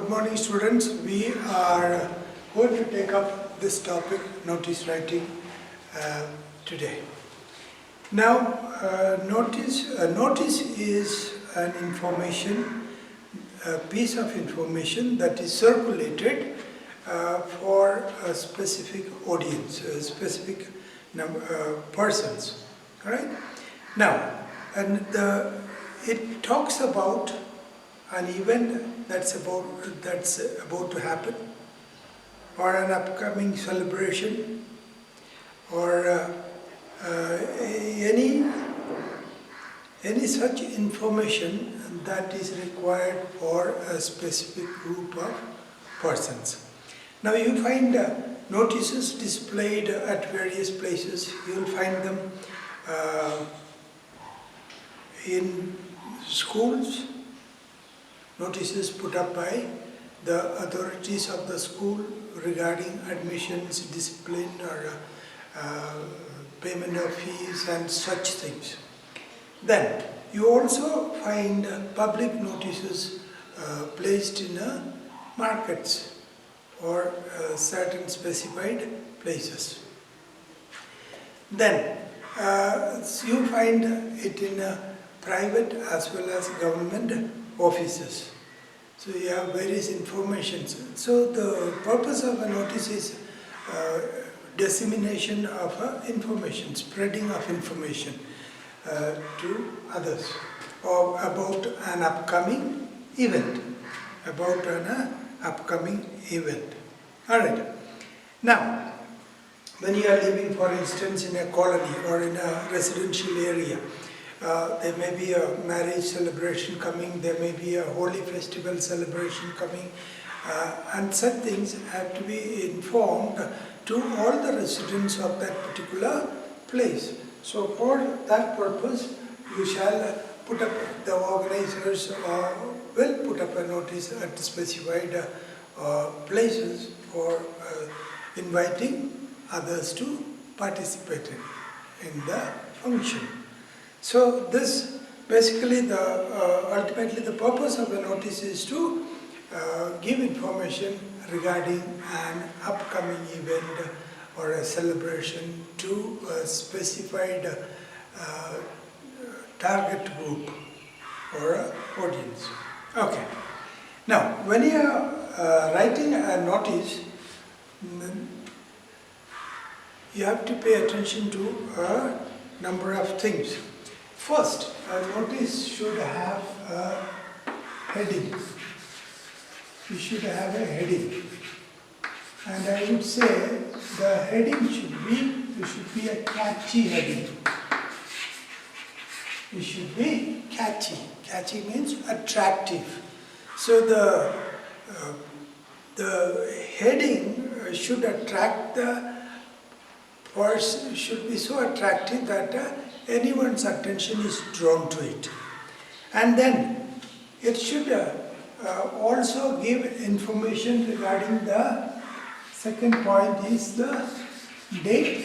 Good morning, students. We are going to take up this topic, notice writing, today. Now, notice is an information, a piece of information that is circulated for a specific audience, a specific persons. Right? Now, it talks about an event that's about to happen, or an upcoming celebration, or any such information that is required for a specific group of persons. Now you find notices displayed at various places. You will find them in schools, notices put up by the authorities of the school regarding admissions, discipline, or payment of fees and such things. Then you also find public notices placed in markets or certain specified places. Then you find it in private as well as government offices. So you have various informations. So the purpose of a notice is dissemination of information, spreading of information to others or about an upcoming event. Alright. Now, when you are living, for instance, in a colony or in a residential area, there may be a marriage celebration coming, there may be a holy festival celebration coming, and such things have to be informed to all the residents of that particular place. So for that purpose, you shall put up, the organizers will put up a notice at specified places for inviting others to participate in the function. So this basically ultimately the purpose of the notice is to give information regarding an upcoming event or a celebration to a specified target group or audience. Okay. Now, when you are writing a notice, you have to pay attention to a number of things. First, a notice should have a heading. You should have a heading. And I would say the heading should be a catchy heading. It should be catchy. Catchy means attractive. So the heading should attract the person, should be so attractive that anyone's attention is drawn to it. And then it should also give information regarding the second point is the date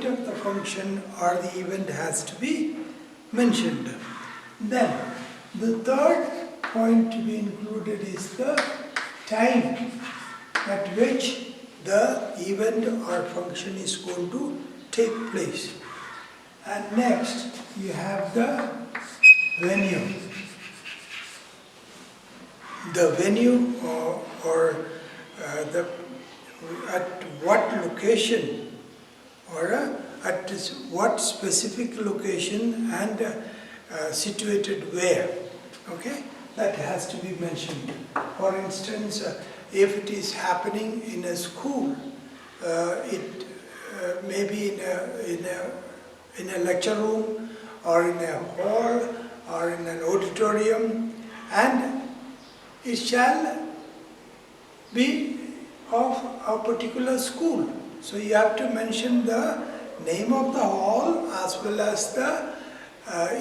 of the function or the event has to be mentioned. Then the third point to be included is the time at which the event or function is going to take place. And next, you have the venue. The venue at what location or at what specific location and situated where. Okay, that has to be mentioned. For instance, if it is happening in a school, it may be in a lecture room or in a hall or in an auditorium, and it shall be of a particular school. So you have to mention the name of the hall as well as the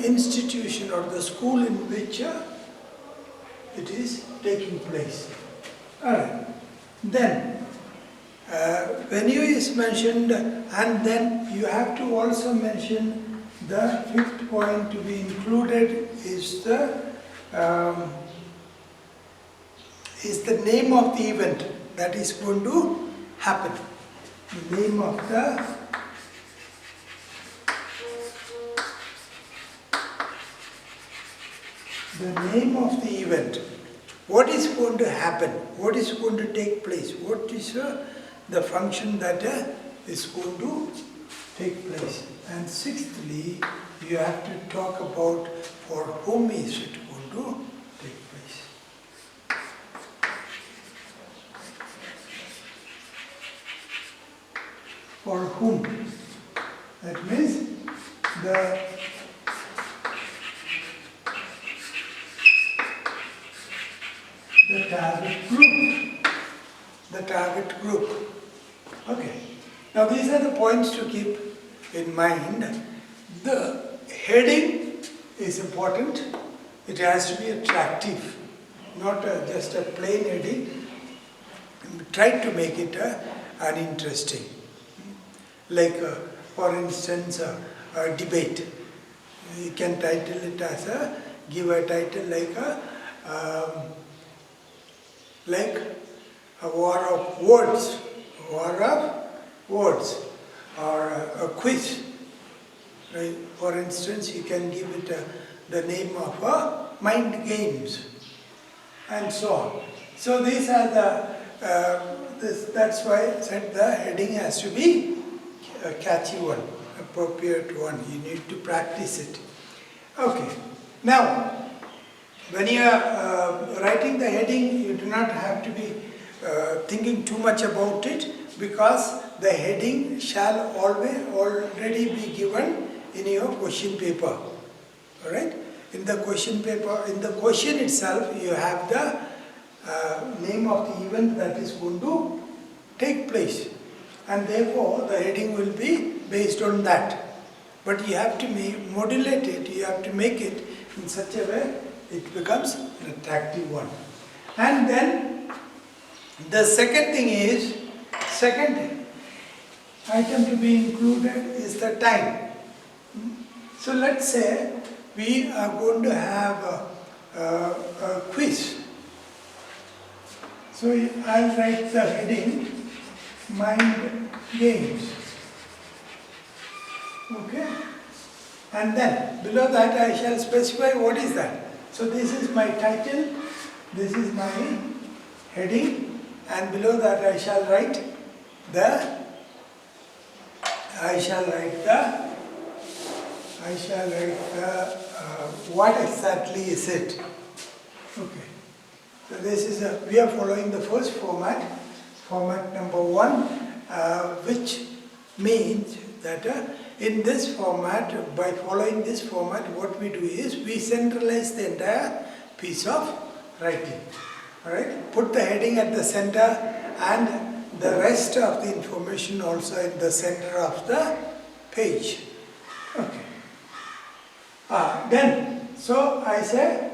institution or the school in which it is taking place. Alright. Then venue is mentioned, and then you have to also mention the fifth point to be included is the is the name of the event that is going to happen. The name of the event. What is going to happen? What is going to take place? What is the function that is going to take place? And sixthly, you have to talk about for whom is it going to take place. For whom? That means the target group. The target group. Okay. Now these are the points to keep in mind. The heading is important. It has to be attractive, not just a plain heading. Try to make it uninteresting. Like, for instance, a debate. You can title it as give a title like a war of words, or a quiz. Right? For instance, you can give it the name of mind games, and so on. So these are that's why I said the heading has to be a catchy one, appropriate one. You need to practice it. Okay. Now, when you are writing the heading, you do not have to be thinking too much about it, because the heading shall already be given in your question paper. Alright? In the question paper, in the question itself, you have the name of the event that is going to take place. And therefore, the heading will be based on that. But you have to modulate it, you have to make it in such a way it becomes an attractive one. And then the second thing is, second item to be included is the time. So let's say we are going to have a quiz. So I'll write the heading, mind games. Okay? And then below that I shall specify what is that. So this is my title, this is my heading, and below that I shall write what exactly is it. Okay. So this is we are following the first format number 1, which means that in this format, by following this format, what we do is we centralize the entire piece of writing. Alright? Put the heading at the center and the rest of the information also in the center of the page. Okay. Then, so I say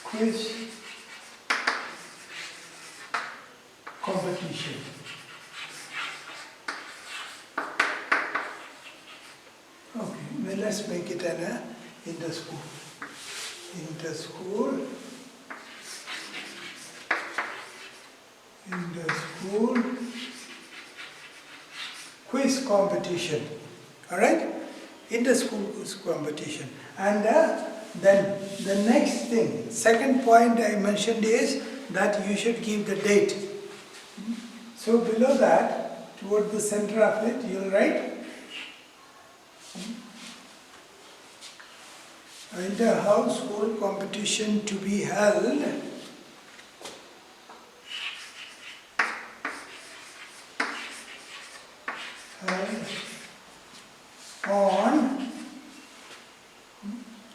quiz competition. Okay, then let's make it an inter-school. Inter-school quiz competition. Alright? Inter-school quiz competition. And then the next thing, second point I mentioned is that you should give the date. So below that, toward the center of it, you will write inter-house school competition to be held on,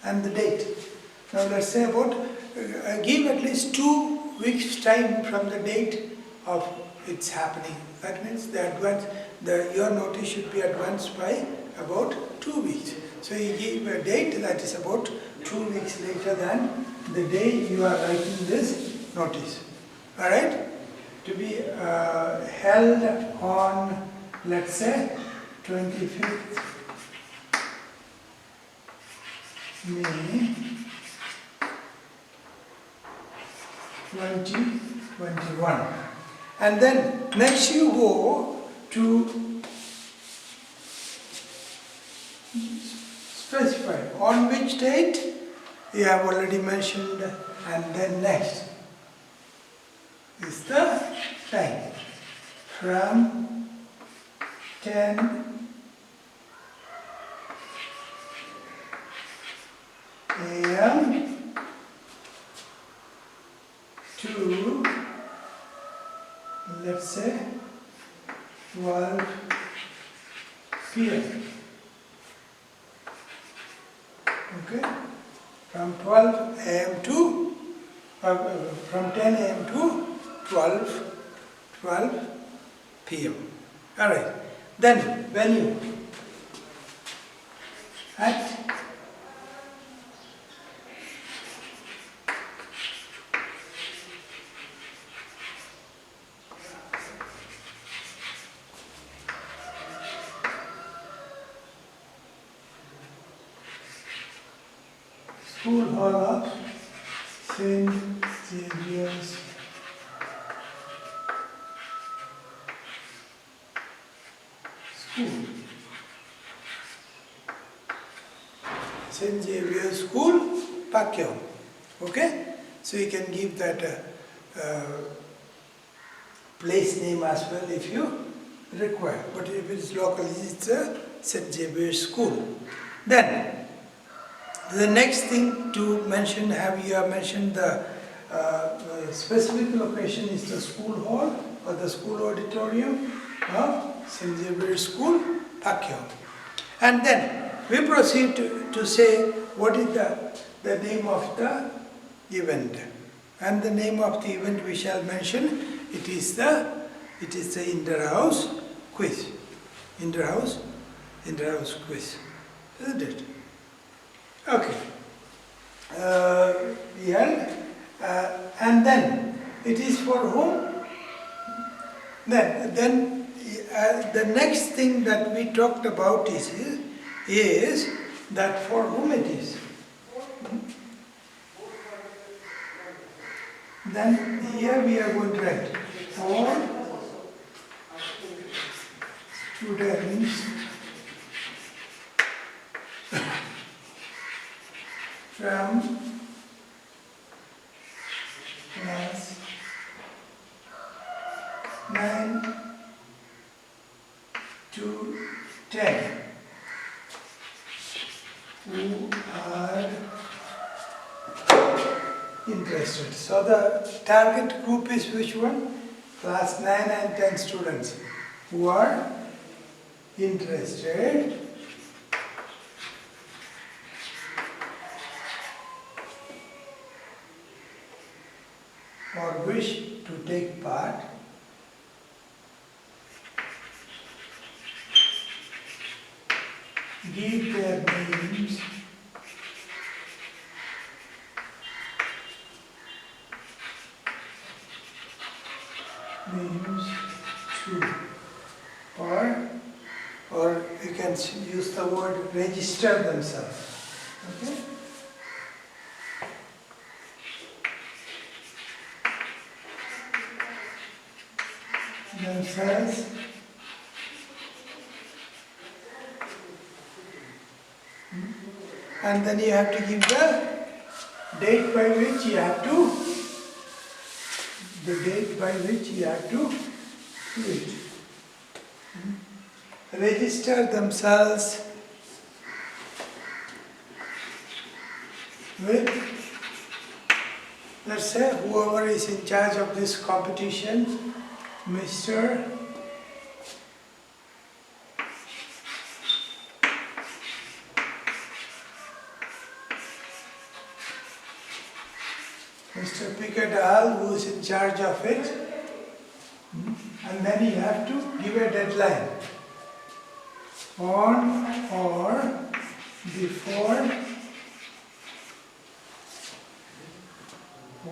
and the date. Now let's say about, give at least 2 weeks time from the date of its happening. That means your notice should be advanced by about 2 weeks. So you give a date that is about 2 weeks later than the day you are writing this notice. Alright? To be held on, let's say, 25th May 2021. And then next you go to specify on which date you have already mentioned, and then next is the time from 10 a.m. to, let's say, 12 p.m. Okay, from 12 a.m. to from 10 a.m. to 12 p.m. All right. Then venue at School Hall of St. Xavier's School. St. Xavier's School, Pacquiao. Okay? So you can give that place name as well if you require. But if it's local, it's a St. Xavier's School. Then the next thing to mention, you have mentioned the specific location is the school hall or the school auditorium of St. Xavier's School, Pacquiao. And then we proceed to say what is the name of the event. And the name of the event we shall mention, it is the inter-house quiz. Inter-house quiz, isn't it? Okay. And then it is for whom? Then the next thing that we talked about is that for whom it is. Then here we are going to write for students from class 9 to 10 who are interested. So the target group is which one? Class 9 and 10 students who are interested or wish to take part give their names to, or you can use the word register themselves. Okay? Themselves and then you have to give the date by which you have to do it. Register themselves with, let's say, whoever is in charge of this competition, Mr. Picadal, who is in charge of it, and then you have to give a deadline on or before,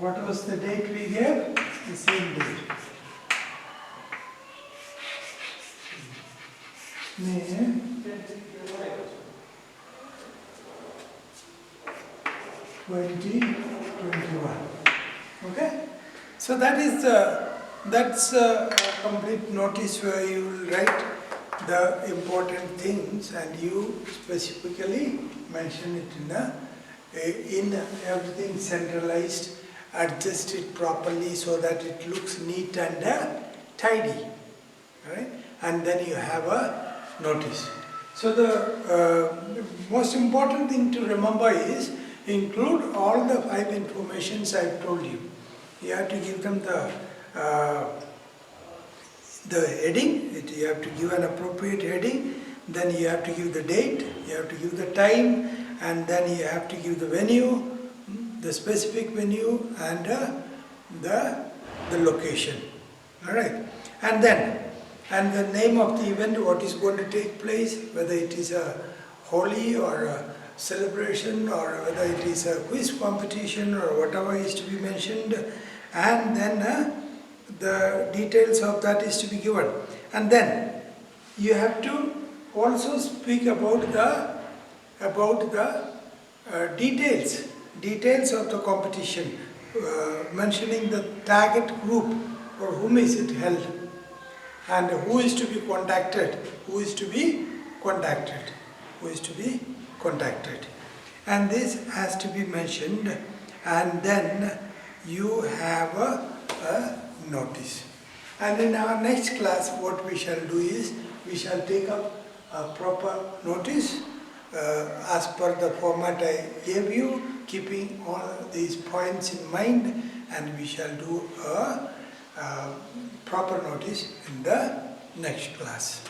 what was the date we gave? The same date. May 2021. Okay? So that's a complete notice where you will write the important things and you specifically mention it in everything centralized, adjust it properly so that it looks neat and tidy, right? And then you have a notice. So the most important thing to remember is include all the 5 informations I've told you. You have to give them the heading, you have to give an appropriate heading, then you have to give the date, you have to give the time, and then you have to give the venue, the specific venue, and the location. Alright, and the name of the event, what is going to take place, whether it is a holy or a celebration or whether it is a quiz competition or whatever is to be mentioned, and then the details of that is to be given. And then you have to also speak about the details of the competition, mentioning the target group, for whom is it held, and who is to be contacted, and this has to be mentioned, and then you have a notice. And in our next class what we shall do is, we shall take up a proper notice as per the format I gave you, keeping all these points in mind, and we shall do a proper notice in the next class.